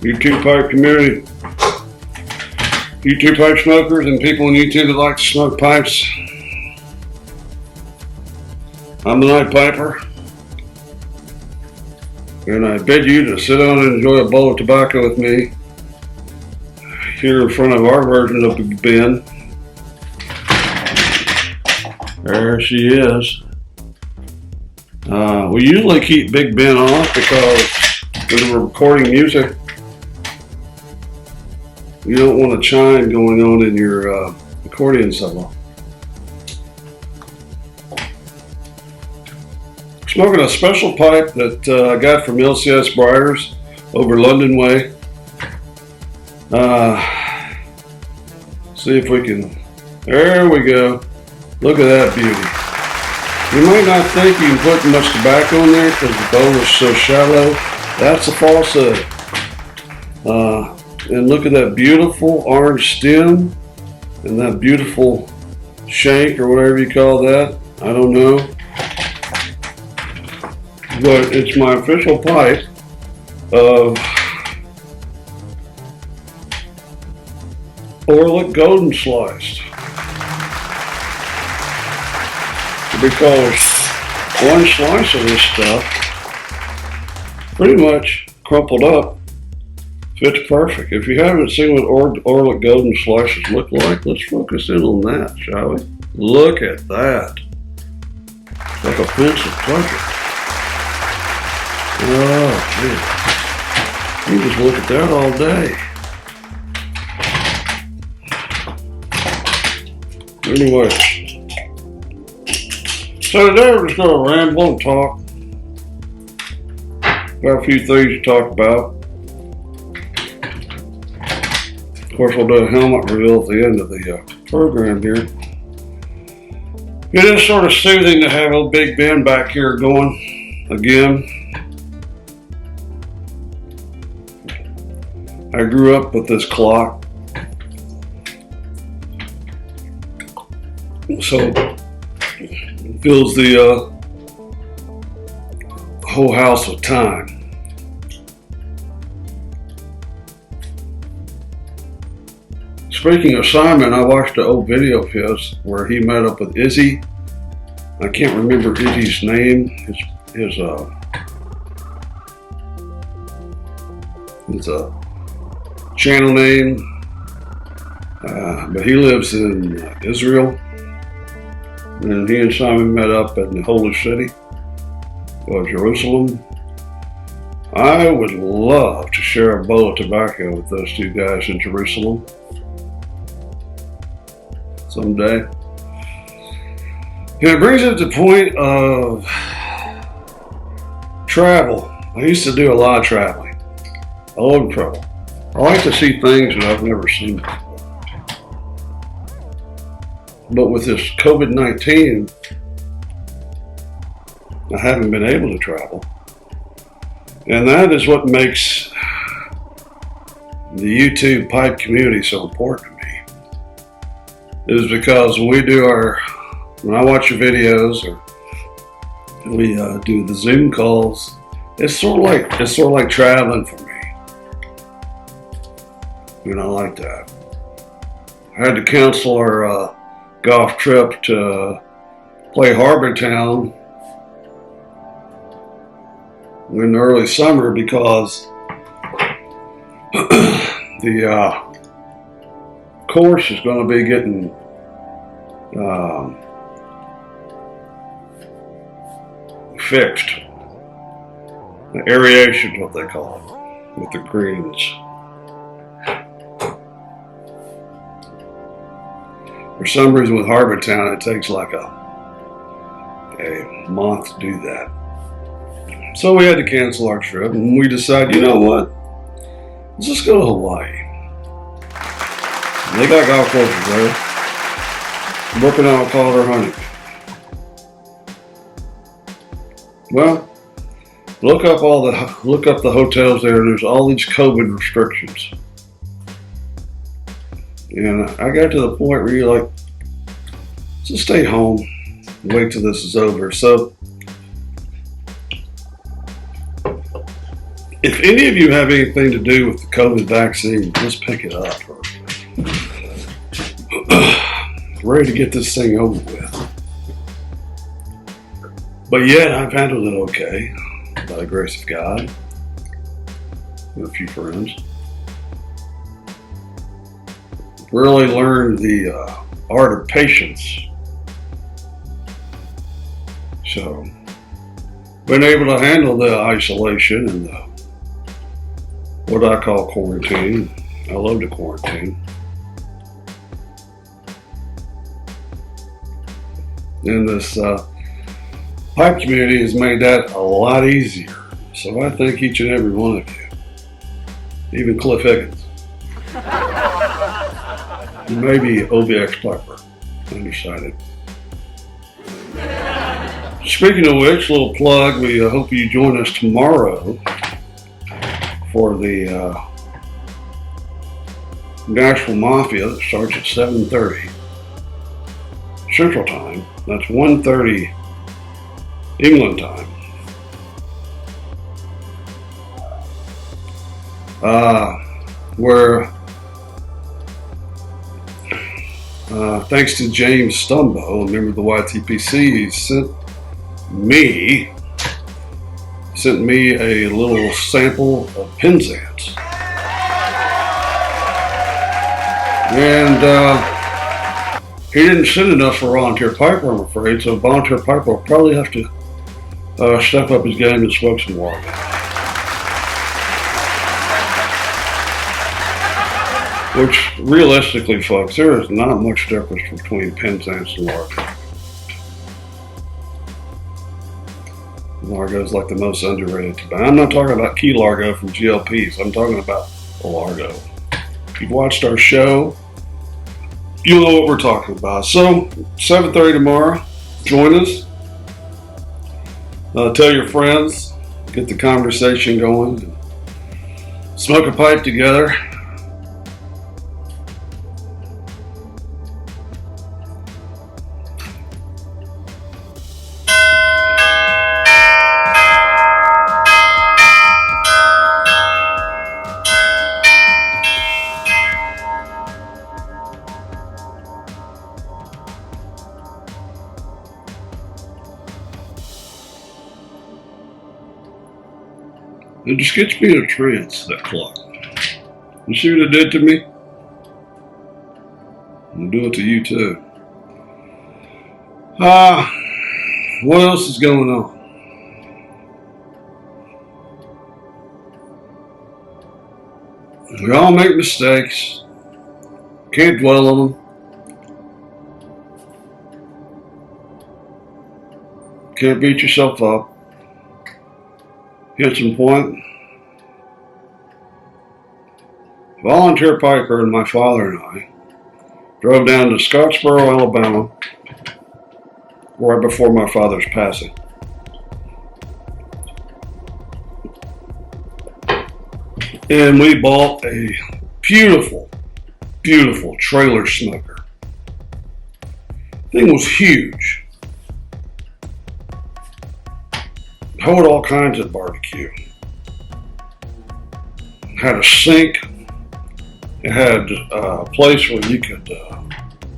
YouTube pipe community, YouTube pipe smokers, and people on YouTube that like to smoke pipes. I'm the Night Piper, and I bid you to sit down and enjoy a bowl of tobacco with me here in front of our version of Big Ben. There she is. We usually keep Big Ben off because when we're recording music, you don't want a chime going on in your accordion solo. Smoking a special pipe that I got from LCS BRIARS over London Way. See if we can, there we go. Look at that beauty. You might not think you can put much tobacco in there because the bowl is so shallow. That's a falsehood. And look at that beautiful orange stem and that beautiful shank or whatever you call that. I don't know. But it's my official pipe of Orlick Golden Sliced. Because one slice of this stuff, pretty much crumpled up, fits perfect. If you haven't seen what Orlick Golden Slices look like, let's focus in on that, shall we? Look at that. It's like a fence of pleasure. Oh, man. You just look at that all day. Anyway. So today we're just going to ramble and talk. Got a few things to talk about. Of course, we'll do a helmet reveal at the end of the program here. It is sort of soothing to have old Big Ben back here going again. I grew up with this clock. So it fills the whole house with time. Speaking of Simon, I watched an old video of his where he met up with Izzy. I can't remember Izzy's name. His channel name, but he lives in Israel. And he and Simon met up in the Holy City of Jerusalem. I would love to share a bowl of tobacco with those two guys in Jerusalem someday. And it brings up the point of travel. I used to do a lot of traveling. I love travel. I like to see things that I've never seen before. But with this COVID-19, I haven't been able to travel. And that is what makes the YouTube pipe community so important to me. Is because when I watch your videos or we do the Zoom calls, it's sort of like traveling for me. And I like that. I had to cancel our golf trip to play Harbor Town in the early summer because the course is going to be getting fixed. The aeration is what they call it, with the greens. For some reason with Harbor Town, it takes like a month to do that. So we had to cancel our trip, and we decided, you know what? Let's just go to Hawaii. And they got golf courses there. Working on color hunting. Well, look up the hotels there, and there's all these COVID restrictions. And I got to the point where you're like, just stay home and wait till this is over. So if any of you have anything to do with the COVID vaccine, just pick it up. Ready to get this thing over with. But yet, I've handled it okay, by the grace of God, with a few friends. Really learned the art of patience. So, been able to handle the isolation and the, what I call quarantine. I love the quarantine. And this pipe community has made that a lot easier. So I thank each and every one of you. Even Cliff Higgins. Maybe OBX Piper. Undecided. Speaking of which, little plug, we hope you join us tomorrow for the Nashville Mafia that starts at 7:30 Central Time. That's 1:30 England time. Where thanks to James Stumbo, a member of the YTPC, he sent me a little sample of Penzance. And he didn't send enough for Volunteer Piper, I'm afraid, so Volunteer Piper will probably have to step up his game and smoke some water. Which, realistically, folks, there is not much difference between Penzance and Largo. Largo is like the most underrated tobacco. I'm not talking about Key Largo from GLPs. I'm talking about Largo. If you've watched our show, you'll know what we're talking about. So, 7:30 tomorrow, join us. Tell your friends, get the conversation going, and smoke a pipe together. It just gets me in a trance, that clock. You see what it did to me? I'll do it to you too. What else is going on? We all make mistakes. Can't dwell on them. Can't beat yourself up. Hit some point. Volunteer Piper and my father and I drove down to Scottsboro, Alabama, right before my father's passing. And we bought a beautiful, beautiful trailer smoker. Thing was huge. Hold all kinds of barbecue. Had a sink. It had a place where you could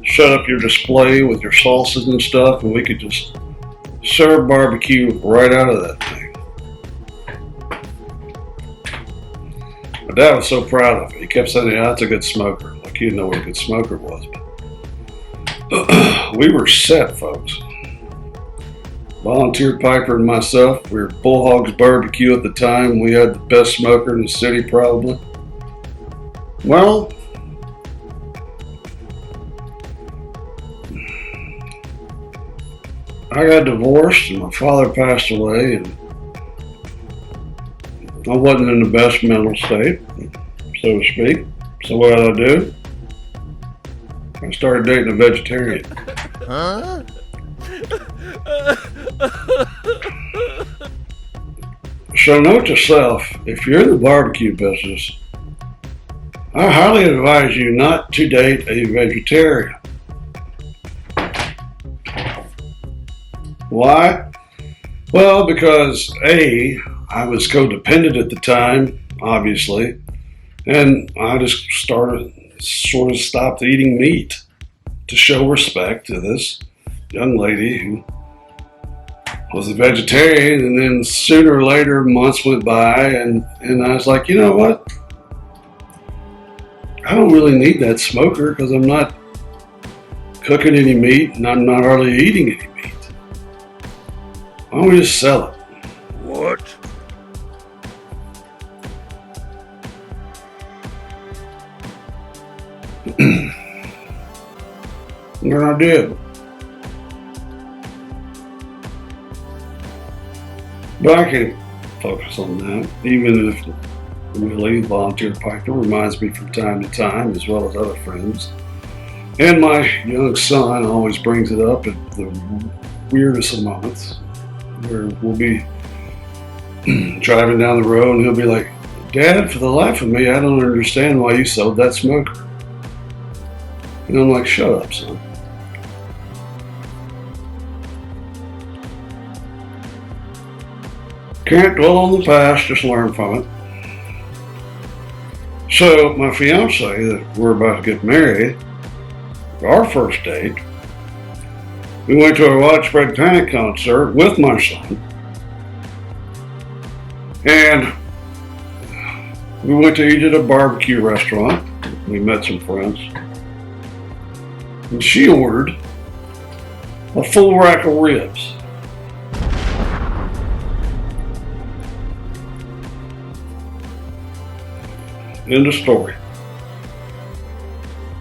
set up your display with your sauces and stuff, and we could just serve barbecue right out of that thing. My dad was so proud of it. He kept saying, "Yeah, that's a good smoker." Like he didn't know what a good smoker was. But we were set, folks. Volunteer Piper and myself, we were Bullhogs Barbecue at the time. We had the best smoker in the city, probably. Well, I got divorced and my father passed away, and I wasn't in the best mental state, so to speak. So what did I do? I started dating a vegetarian. Huh? So note to self, if you're in the barbecue business, I highly advise you not to date a vegetarian. Why? Well, because A, I was codependent at the time, obviously, and I just sort of stopped eating meat to show respect to this young lady who was a vegetarian. And then sooner or later, months went by, and I was like, you know what? I don't really need that smoker because I'm not cooking any meat and I'm not hardly eating any meat. Why don't we just sell it? What? And then I did. But I can't focus on that, even if Willie, volunteer piper, reminds me from time to time, as well as other friends. And my young son always brings it up at the weirdest of moments, where we'll be driving down the road and he'll be like, Dad, for the life of me, I don't understand why you sold that smoker. And I'm like, shut up, son. Can't dwell on the past, just learn from it. So my fiance, that we're about to get married, our first date, we went to a Widespread Panic concert with my son. And we went to eat at a barbecue restaurant. We met some friends. And she ordered a full rack of ribs. End of story.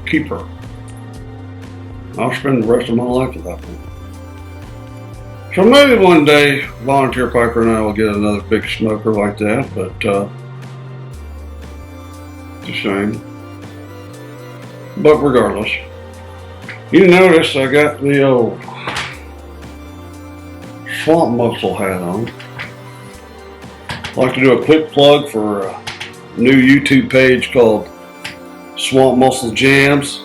Keep her. I'll spend the rest of my life with that one. So maybe one day, Volunteer Piper and I will get another big smoker like that, but it's a shame. But regardless, you notice I got the old swamp mussel hat on. I'd like to do a quick plug for a new YouTube page called Swamp Mussel Jams.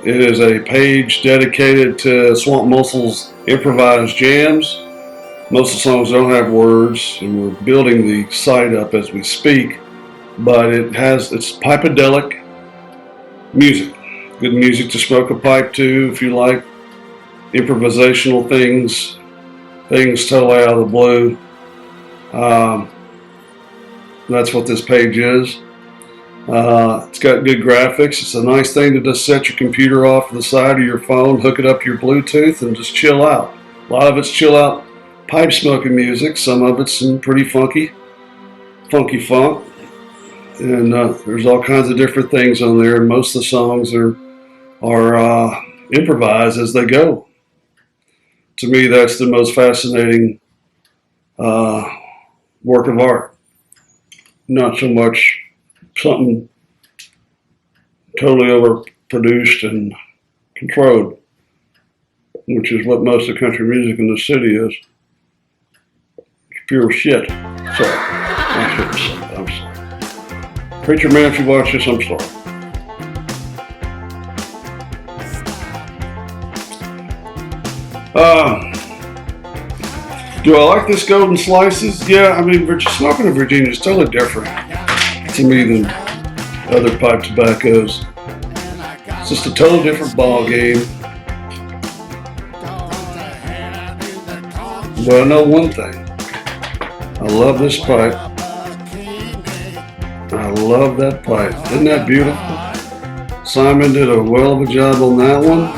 It is a page dedicated to Swamp Mussel's improvised jams. Most of the songs don't have words, and we're building the site up as we speak, but it's pipadelic music. Good music to smoke a pipe to if you like improvisational things totally out of the blue. That's what this page is. It's got good graphics. It's a nice thing to just set your computer off to the side of your phone, hook it up to your Bluetooth, and just chill out. A lot of it's chill out pipe smoking music. Some of it's some pretty funky funk. And there's all kinds of different things on there. And most of the songs are improvised as they go. To me, that's the most fascinating work of art. Not so much something totally overproduced and controlled, which is what most of country music in the city is. It's pure shit. Sorry. I shouldn't say that. I'm sorry. Preacher man, if you watch this, I'm sorry. Do I like this golden slices? Yeah, I mean, smoking in Virginia is totally different to me than other pipe tobaccos. It's just a totally different ball game. But I know one thing. I love this pipe. I love that pipe. Isn't that beautiful? Simon did a well of a job on that one.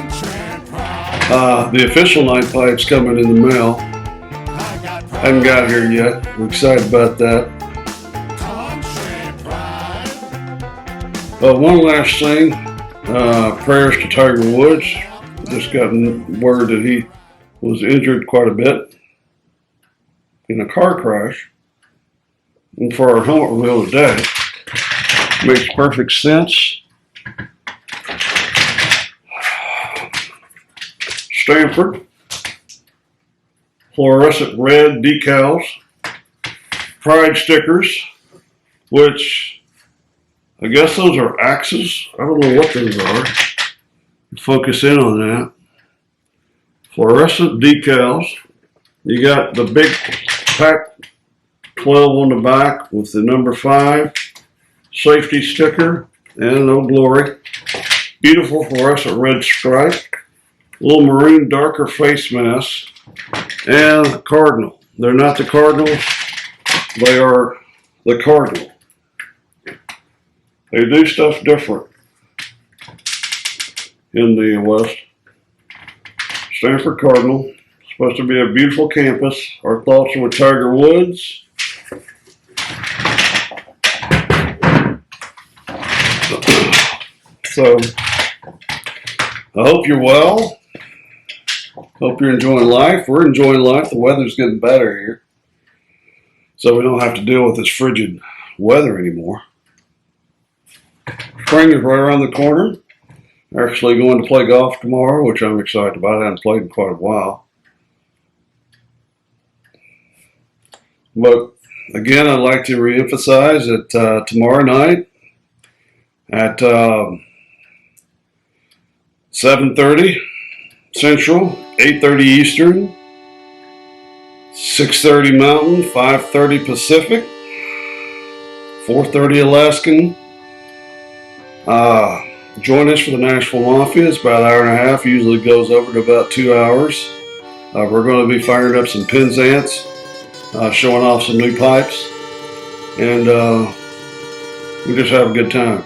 The official night pipe's coming in the mail. Haven't got here yet. We're excited about that. One last thing. Prayers to Tiger Woods. Just got word that he was injured quite a bit in a car crash. And for our helmet reveal today, makes perfect sense. Stanford. Fluorescent red decals. Pride stickers, which I guess those are axes. I don't know what those are. Focus in on that. Fluorescent decals. You got the big pack 12 on the back with the number 5 safety sticker and no glory. Beautiful fluorescent red stripe. Little maroon darker face mask. And Cardinal. They're not the Cardinals. They are the Cardinal. They do stuff different in the West. Stanford Cardinal. Supposed to be a beautiful campus. Our thoughts are with Tiger Woods. So, I hope you're well. Hope you're enjoying life. We're enjoying life. The weather's getting better here. So we don't have to deal with this frigid weather anymore. Spring is right around the corner. Actually going to play golf tomorrow, which I'm excited about. I haven't played in quite a while. But again, I'd like to reemphasize that tomorrow night at 7:30 Central, 8:30 Eastern, 6:30 Mountain, 5:30 Pacific, 4:30 Alaskan. Join us for the Nashville Mafia. It's about an hour and a half. Usually goes over to about 2 hours. We're going to be firing up some Penzance, showing off some new pipes, and we just have a good time.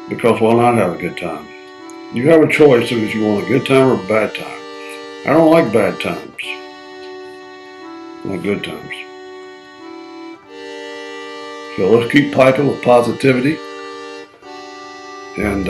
Because why not have a good time? You have a choice if you want a good time or a bad time. I don't like bad times. I like good times. So let's keep piping with positivity. And